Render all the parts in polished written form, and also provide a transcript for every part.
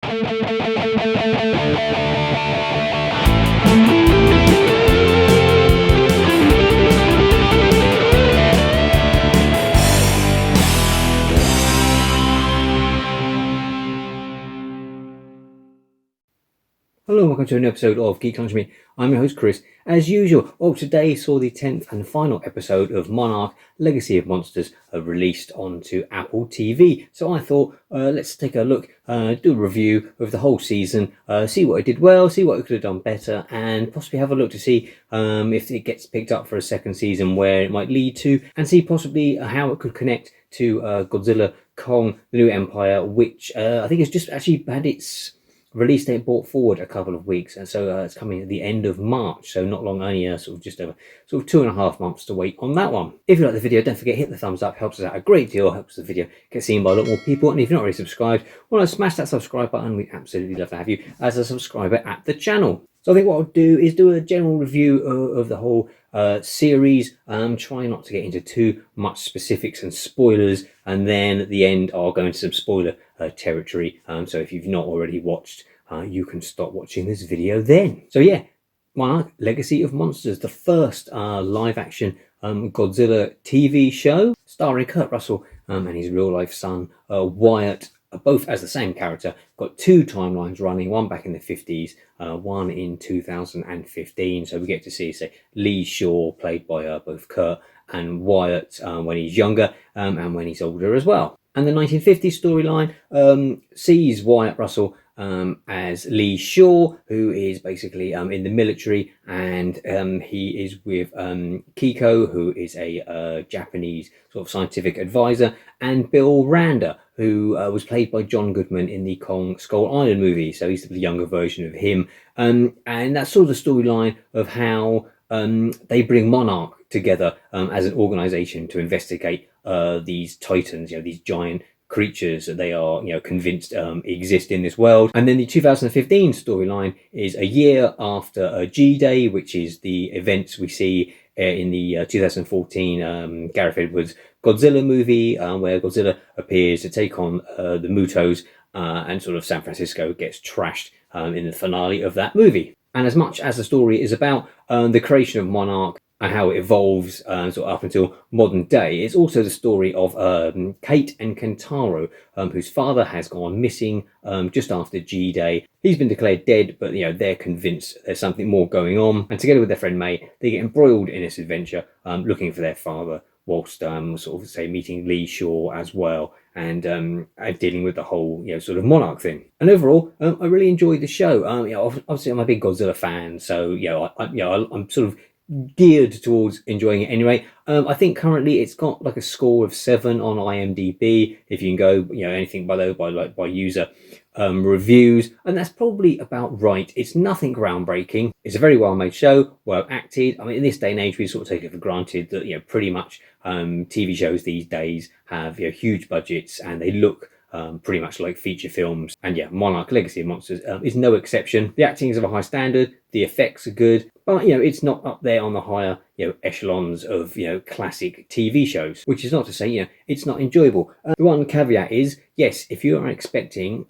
Hello and welcome to an episode of Geek Lunch Me. I'm your host Chris. As usual, today saw the 10th and final episode of Monarch Legacy of Monsters released onto Apple TV. So I thought, let's take a look, do a review of the whole season, see what it did well, see what it could have done better, and possibly have a look to see if it gets picked up for a second season, where it might lead to, and see possibly how it could connect to Godzilla, Kong, The New Empire, which I think has just actually had its release date brought forward a couple of weeks, and so it's coming at the end of March, so not long, only sort of just over 2.5 months to wait on that one. If you like the video, don't forget, hit the thumbs up, helps us out a great deal, helps the video get seen by a lot more people. And if you're not already subscribed, want to smash that subscribe button, we'd absolutely love to have you as a subscriber at the channel. So I think what I'll do is do a general review of the whole series, try not to get into too much specifics and spoilers, and then at the end I'll go into some spoiler territory, so if you've not already watched, you can stop watching this video then. So yeah, Monarch Legacy of Monsters, the first live action Godzilla TV show, starring Kurt Russell and his real life son Wyatt, both as the same character. Got two timelines running, one back in the 50s, one in 2015. So we get to see, say, Lee Shaw, played by both Kurt and Wyatt, when he's younger and when he's older as well. And the 1950s storyline sees Wyatt Russell as Lee Shaw, who is basically in the military, and he is with Kiko, who is a Japanese sort of scientific advisor, and Bill Randa, who was played by John Goodman in the Kong Skull Island movie. So he's the younger version of him, and that's sort of the storyline of how they bring Monarch together as an organization to investigate these titans, these giant creatures that they are, convinced exist in this world. And then the 2015 storyline is a year after G-Day, which is the events we see in the 2014 Gareth Edwards Godzilla movie, where Godzilla appears to take on the Mutos, and sort of San Francisco gets trashed in the finale of that movie. And as much as the story is about the creation of Monarch and how it evolves sort of up until modern day, it's also the story of Kate and Kentaro, whose father has gone missing just after G-Day. He's been declared dead, but they're convinced there's something more going on, and together with their friend May, they get embroiled in this adventure looking for their father, whilst sort of, say, meeting Lee Shaw as well, and dealing with the whole sort of Monarch thing. And overall, I really enjoyed the show. Obviously I'm a big Godzilla fan, so I'm sort of geared towards enjoying it anyway. I think currently it's got like a score of 7 on IMDb, if you can go anything by user reviews, and that's probably about right. It's nothing groundbreaking. It's a very well made show, well acted. I mean, in this day and age, we sort of take it for granted that pretty much TV shows these days have huge budgets, and they look pretty much like feature films. And yeah, Monarch Legacy of Monsters is no exception. The acting is of a high standard, the effects are good, but it's not up there on the higher echelons of classic TV shows, which is not to say it's not enjoyable. The one caveat is, yes, if you are expecting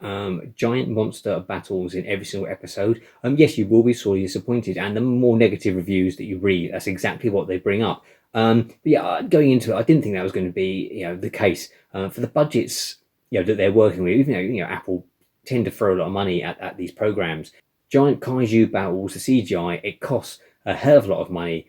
giant monster battles in every single episode, yes, you will be sorely disappointed. And the more negative reviews that you read, that's exactly what they bring up. But yeah, going into it, I didn't think that was going to be the case for the budgets that they're working with. Even though Apple tend to throw a lot of money at these programs, giant kaiju battles, the CGI, it costs a hell of a lot of money.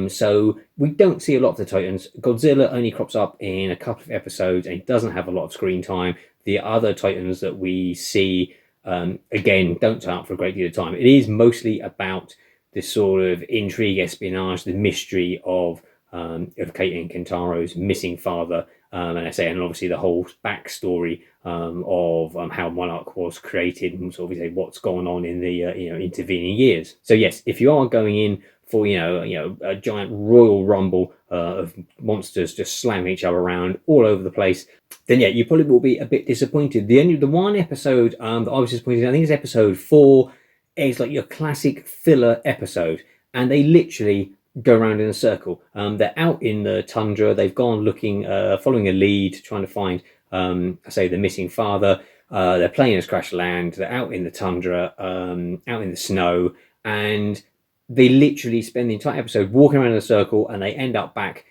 So we don't see a lot of the Titans. Godzilla only crops up in a couple of episodes and doesn't have a lot of screen time. The other Titans that we see, again, don't turn up for a great deal of time. It is mostly about this sort of intrigue, espionage, the mystery of Kate and Kentaro's missing father, and obviously the whole backstory of how Monarch was created, and sort of what's gone on in the intervening years. So yes, if you are going in for a giant royal rumble of monsters just slamming each other around all over the place, then yeah, you probably will be a bit disappointed. The one episode that I was disappointed, I think it's episode 4, is like your classic filler episode, and they literally go around in a circle. They're out in the tundra. They've gone looking, following a lead, trying to find, the missing father. their plane has crashed land. They're out in the tundra, out in the snow, and they literally spend the entire episode walking around in a circle, and they end up back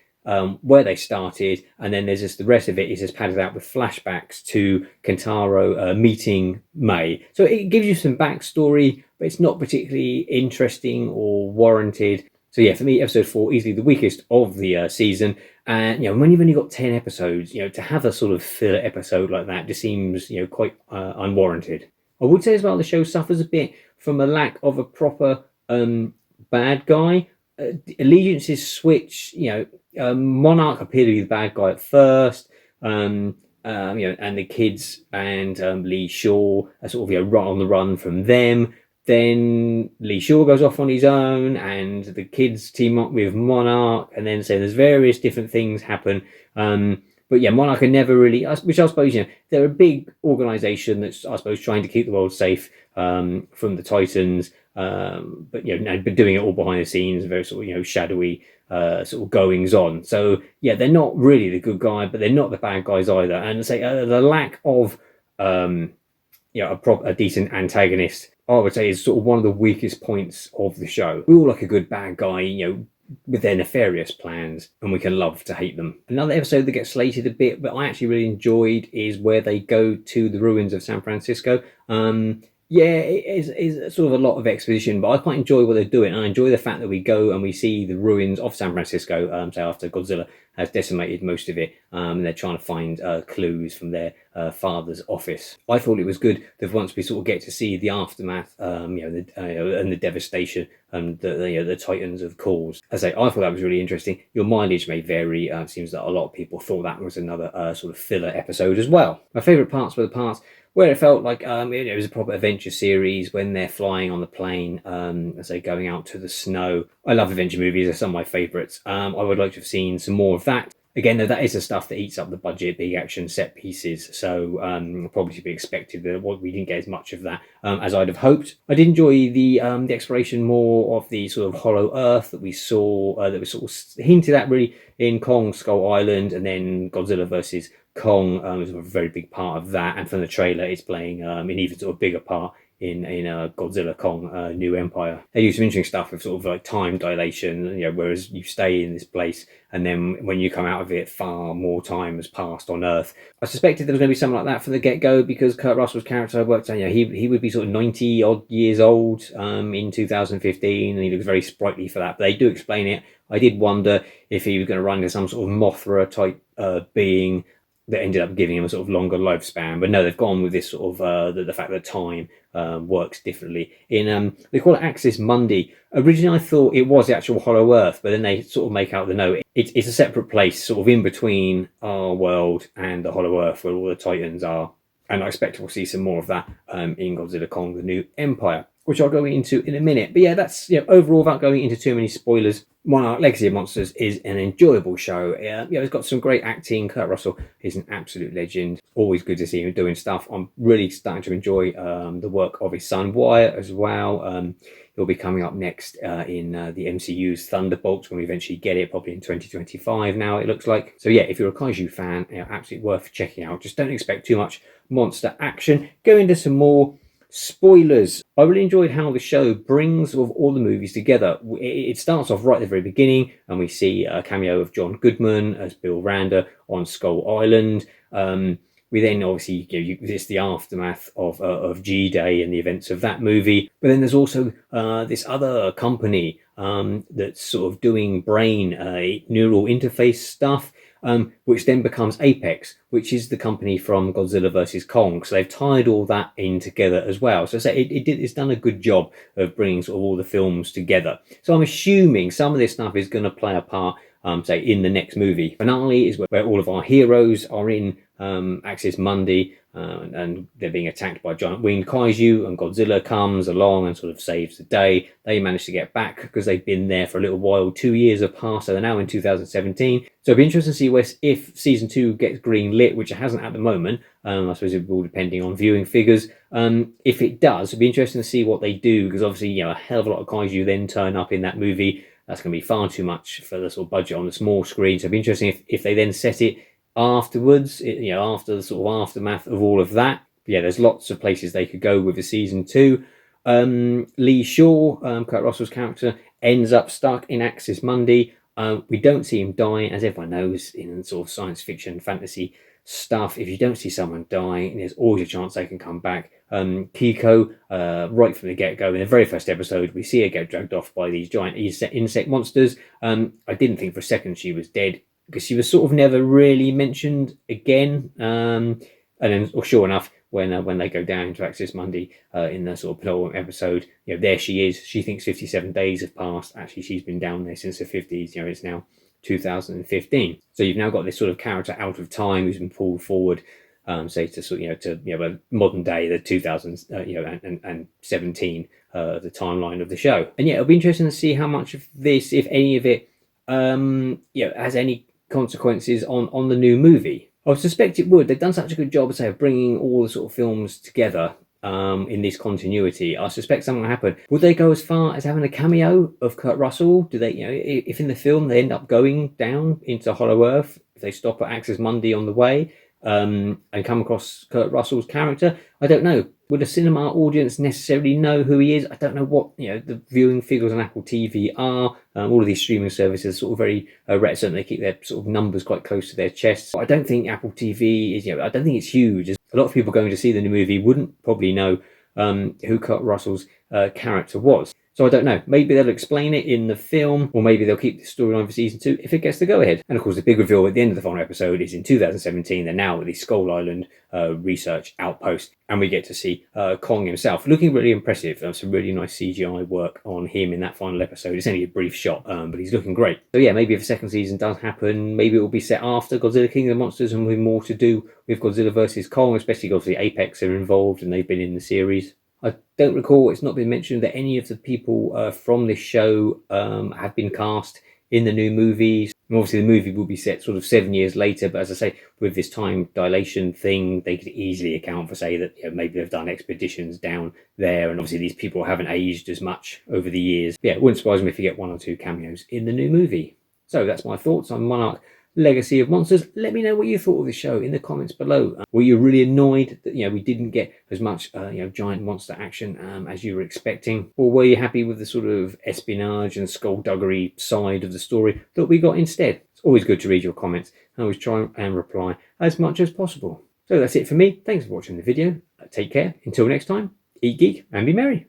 where they started. And then there's just the rest of it is just padded out with flashbacks to Kentaro meeting May. So it gives you some backstory, but it's not particularly interesting or warranted. So yeah, for me, episode 4 easily the weakest of the season. And when you've only got 10 episodes, to have a sort of filler episode like that just seems quite unwarranted. I would say as well the show suffers a bit from a lack of a proper bad guy. Allegiances switch. Monarch appeared to be the bad guy at first. And the kids and Lee Shaw are sort of on the run from them. Then Lee Shaw goes off on his own, and the kids team up with Monarch, and then so there's various different things happen. But yeah, Monarch are never really, which I suppose they're a big organisation that's I suppose trying to keep the world safe from the Titans, but doing it all behind the scenes, very sort of shadowy sort of goings on. So yeah, they're not really the good guy, but they're not the bad guys either. And say the lack of a decent antagonist, I would say, is sort of one of the weakest points of the show. We all like a good bad guy, with their nefarious plans, and we can love to hate them. Another episode that gets slated a bit, but I actually really enjoyed, is where they go to the ruins of San Francisco. It is sort of a lot of exposition, but I quite enjoy what they're doing. I enjoy the fact that we go and we see the ruins of San Francisco, so after Godzilla has decimated most of it, and they're trying to find clues from their father's office. I thought it was good that once we sort of get to see the aftermath, and the devastation the Titans have caused. As I say, I thought that was really interesting. Your mileage may vary. It seems that a lot of people thought that was another sort of filler episode as well. My favourite parts were the parts where it felt like it was a proper adventure series, when they're flying on the plane, as they're going out to the snow. I love adventure movies, they're some of my favourites. I would like to have seen some more of that. Again, though, that is the stuff that eats up the budget, big action set pieces, so probably to be expected that we didn't get as much of that as I'd have hoped. I did enjoy the exploration more of the sort of hollow earth that we saw, that was sort of hinted at really in Kong Skull Island, and then Godzilla versus Kong was a very big part of that, and from the trailer it's playing an even sort of bigger part in Godzilla Kong New Empire. They do some interesting stuff with sort of like time dilation, whereas you stay in this place and then when you come out of it, far more time has passed on Earth. I suspected there was going to be something like that from the get-go, because Kurt Russell's character worked out, he would be sort of 90 odd years old in 2015, and he looks very sprightly for that, but they do explain it. I did wonder if he was going to run into some sort of Mothra type being that ended up giving him a sort of longer lifespan, but no, they've gone with this sort of the fact that time works differently. They call it Axis Mundi. Originally I thought it was the actual Hollow Earth, but then they sort of make out the note it's a separate place sort of in between our world and the Hollow Earth where all the Titans are, and I expect we'll see some more of that in Godzilla Kong the New Empire, which I'll go into in a minute. But yeah, that's overall, without going into too many spoilers, Monarch Legacy of Monsters is an enjoyable show. It's got some great acting. Kurt Russell is an absolute legend. Always good to see him doing stuff. I'm really starting to enjoy the work of his son Wyatt as well. He'll be coming up next in the MCU's Thunderbolts when we eventually get it, probably in 2025 now it looks like. So yeah, if you're a kaiju fan, absolutely worth checking out. Just don't expect too much monster action. Go into some more spoilers. I really enjoyed how the show brings all the movies together. It starts off right at the very beginning, and we see a cameo of John Goodman as Bill Randa on Skull Island. We then obviously it's the aftermath of G-Day and the events of that movie. But then there's also this other company that's sort of doing brain neural interface stuff. Which then becomes Apex, which is the company from Godzilla vs. Kong. So they've tied all that in together as well. So it's done a good job of bringing sort of all the films together. So I'm assuming some of this stuff is going to play a part, say, in the next movie. Finale is where all of our heroes are in Axis Mundi, and they're being attacked by giant winged kaiju, and Godzilla comes along and sort of saves the day. They manage to get back because they've been there for a little while. 2 years have passed, so they're now in 2017. So it'll be interesting to see if season 2 gets green lit, which it hasn't at the moment. I suppose it will, depending on viewing figures. If it does, it'll be interesting to see what they do, because obviously a hell of a lot of kaiju then turn up in that movie. That's going to be far too much for the sort of budget on the small screen. So it'll be interesting if they then set it afterwards, after the sort of aftermath of all of that. yeah, there's lots of places they could go with the season 2. Lee Shaw, Kurt Russell's character, ends up stuck in Axis Mundi. We don't see him die, as everyone knows in sort of science fiction, fantasy stuff. If you don't see someone die, there's always a chance they can come back. Kiko, right from the get-go, in the very first episode, we see her get dragged off by these giant insect monsters. I didn't think for a second she was dead, because she was sort of never really mentioned again. And then, sure enough, when they go down to Axis Mundi in the sort of penultimate episode, there she is. She thinks 57 days have passed. Actually, she's been down there since the 50s. It's now 2015. So you've now got this sort of character out of time who's been pulled forward, say to sort to modern day, the 2000s, and 17, the timeline of the show. And yeah, it'll be interesting to see how much of this, if any of it, has any consequences on the new movie. I suspect it would. They've done such a good job, of bringing all the sort of films together in this continuity. I suspect something will happen. Would they go as far as having a cameo of Kurt Russell? Do they, if in the film they end up going down into Hollow Earth, if they stop at Axis Mundi on the way, and come across Kurt Russell's character? I don't know. Would a cinema audience necessarily know who he is? I don't know what the viewing figures on Apple TV are. All of these streaming services are sort of very reticent. They keep their sort of numbers quite close to their chests. I don't think Apple TV is. I don't think it's huge. A lot of people going to see the new movie wouldn't probably know who Kurt Russell's character was. So I don't know. Maybe they'll explain it in the film, or maybe they'll keep the storyline for season 2 if it gets the go-ahead. And of course, the big reveal at the end of the final episode is in 2017. They're now at the Skull Island research outpost, and we get to see Kong himself, looking really impressive. Some really nice CGI work on him in that final episode. It's only a brief shot, but he's looking great. So yeah, maybe if a second season does happen, maybe it will be set after Godzilla King of the Monsters, and with more to do with Godzilla versus Kong, especially because the Apex are involved and they've been in the series. I don't recall, it's not been mentioned that any of the people from this show have been cast in the new movies. And obviously the movie will be set sort of 7 years later, but as I say, with this time dilation thing, they could easily account for, say, that maybe they've done expeditions down there, and obviously these people haven't aged as much over the years. Yeah, it wouldn't surprise me if you get 1 or 2 cameos in the new movie. So that's my thoughts on Monarch Legacy of Monsters. Let me know what you thought of the show in the comments below. Were you really annoyed that we didn't get as much giant monster action as you were expecting, or were you happy with the sort of espionage and skullduggery side of the story that we got instead? It's always good to read your comments. I always try and reply as much as possible. So that's it for me. Thanks for watching the video. Take care. Until next time, eat geek and be merry.